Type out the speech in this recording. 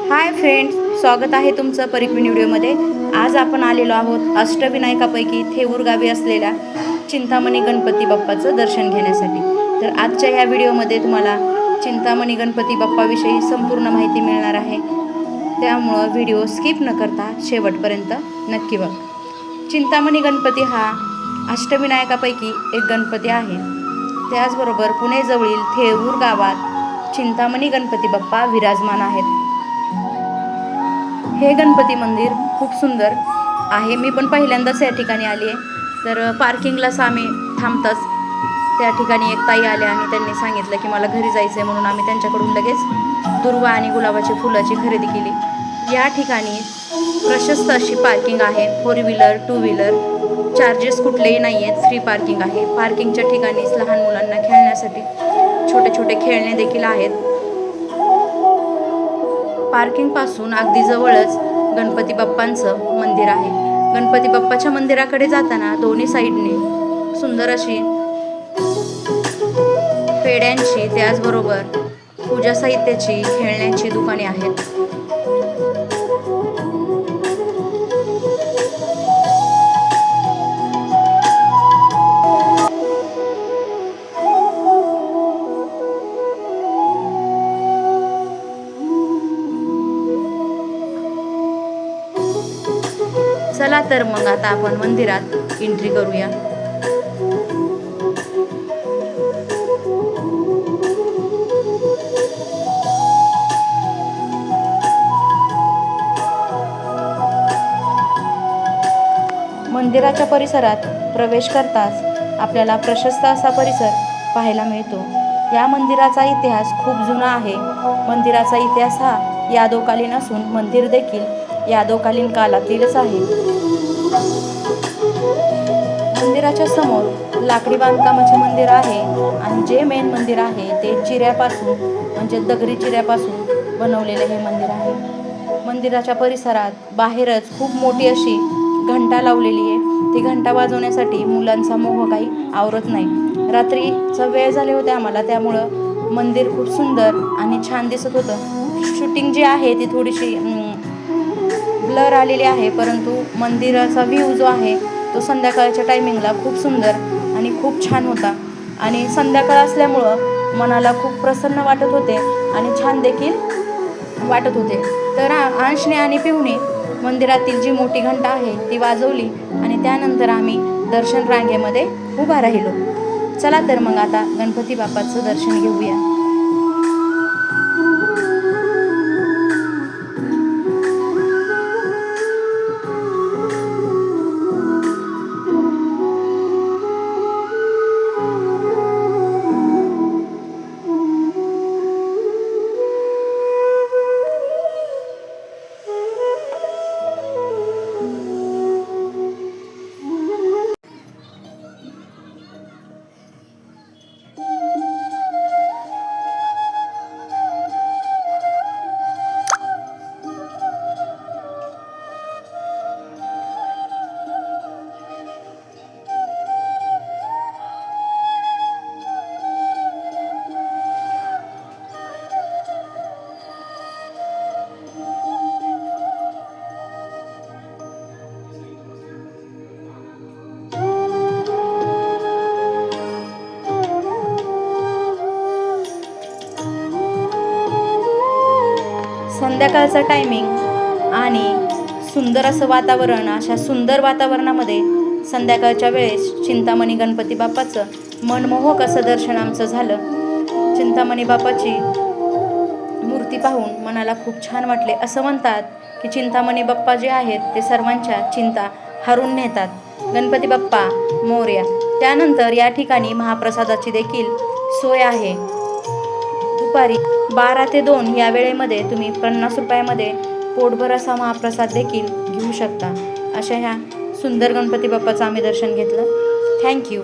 Hi friends, स्वागत आहे तुमचं परिक्विन व्हिडिओमध्ये। आज आपण आलेलो आहोत अष्टविनायकापैकी थेऊर गावी असलेल्या चिंतामणी गणपती बाप्पाचं दर्शन घेण्यासाठी। तर आजच्या ह्या व्हिडिओमध्ये तुम्हाला चिंतामणी गणपती बाप्पाविषयी संपूर्ण माहिती मिळणार आहे, त्यामुळं व्हिडिओ स्किप न करता शेवटपर्यंत नक्की बघा। चिंतामणी गणपती हा अष्टविनायकापैकी एक गणपती आहे। त्याचबरोबर पुणे जवळील थेऊर गावात चिंतामणी गणपती बाप्पा विराजमान आहेत। हे गणपती मंदिर खूप सुंदर आहे। मी पण पहिल्यांदाच या ठिकाणी आली आहे। तर पार्किंगलाच आम्ही थांबताच त्या ठिकाणी एक ताई आल्या आणि त्यांनी सांगितलं की मला घरी जायचं आहे, म्हणून आम्ही त्यांच्याकडून लगेच दुर्वा आणि गुलाबाची फुलाची खरेदी केली। या ठिकाणी प्रशस्त अशी पार्किंग आहे, 4 व्हीलर 2 व्हीलर चार्जेस कुठलेही नाही आहेत, फ्री पार्किंग आहे। पार्किंगच्या ठिकाणीच लहान मुलांना खेळण्यासाठी छोटे छोटे खेळणे देखील आहेत। पार्किंगपासून अगदी जवळच गणपती बाप्पांचं मंदिर आहे। गणपती बाप्पाच्या मंदिराकडे जाताना दोन्ही साईडने सुंदर अशी पेड्यांची, त्याचबरोबर पूजा साहित्याची, खेळण्याची दुकाने आहेत। चला तर मग आता आपण मंदिरात एंट्री करूया। मंदिराच्या परिसरात प्रवेश करताच आपल्याला प्रशस्त असा परिसर पाहायला मिळतो। या मंदिराचा इतिहास खूप जुना आहे। मंदिराचा इतिहास हा यादवकालीन असून मंदिर देखील यादवकालीन काळातीलच आहे। मंदिराच्या समोर लाकडी बांधकामाचे मंदिर आहे आणि जे मेन मंदिर आहे ते चिऱ्यापासून, म्हणजे दगडी चिऱ्यापासून बनवलेले हे मंदिर आहे। मंदिराच्या परिसरात बाहेरच खूप मोठी अशी घंटा लावलेली आहे। ती घंटा वाजवण्यासाठी मुलांचा मोह काही आवरत नाही। रात्रीचा वेळ झाले होते आम्हाला, त्यामुळं मंदिर खूप सुंदर आणि छान दिसत होतं। शूटिंग जी आहे ती थोडीशी ब्लर आलेली आहे, परंतु मंदिराचा व्ह्यू जो आहे तो संध्याकाळच्या टायमिंगला खूप सुंदर आणि खूप छान होता आणि संध्याकाळ असल्यामुळं मनाला खूप प्रसन्न वाटत होते आणि छान देखील वाटत होते। तर अंशने आणि पिऊने मंदिरातील जी मोठी घंटा आहे ती वाजवली आणि त्यानंतर आम्ही दर्शन रांगेमध्ये उभा राहिलो। चला तर मग आता गणपती बाप्पाचं दर्शन घेऊया। संध्याकाळचा टायमिंग आणि सुंदर असं वातावरण, अशा सुंदर वातावरणामध्ये संध्याकाळच्या वेळेस चिंतामणी गणपती बाप्पाचं मनमोहक असं दर्शन आमचं झालं। चिंतामणी बाप्पाची मूर्ती पाहून मनाला खूप छान वाटले। असं म्हणतात की चिंतामणी बाप्पा जे आहेत ते सर्वांच्या चिंता हरून नेतात। गणपती बाप्पा मोरया। त्यानंतर या ठिकाणी महाप्रसादाची देखील सोय आहे। दुपारी 12 ते 2 या वेळेमध्ये तुम्ही 50 रुपयामध्ये पोटभर असा महाप्रसाद देखील घेऊ शकता। अशा ह्या सुंदर गणपती बाप्पाचं आम्ही दर्शन घेतलं। थँक्यू।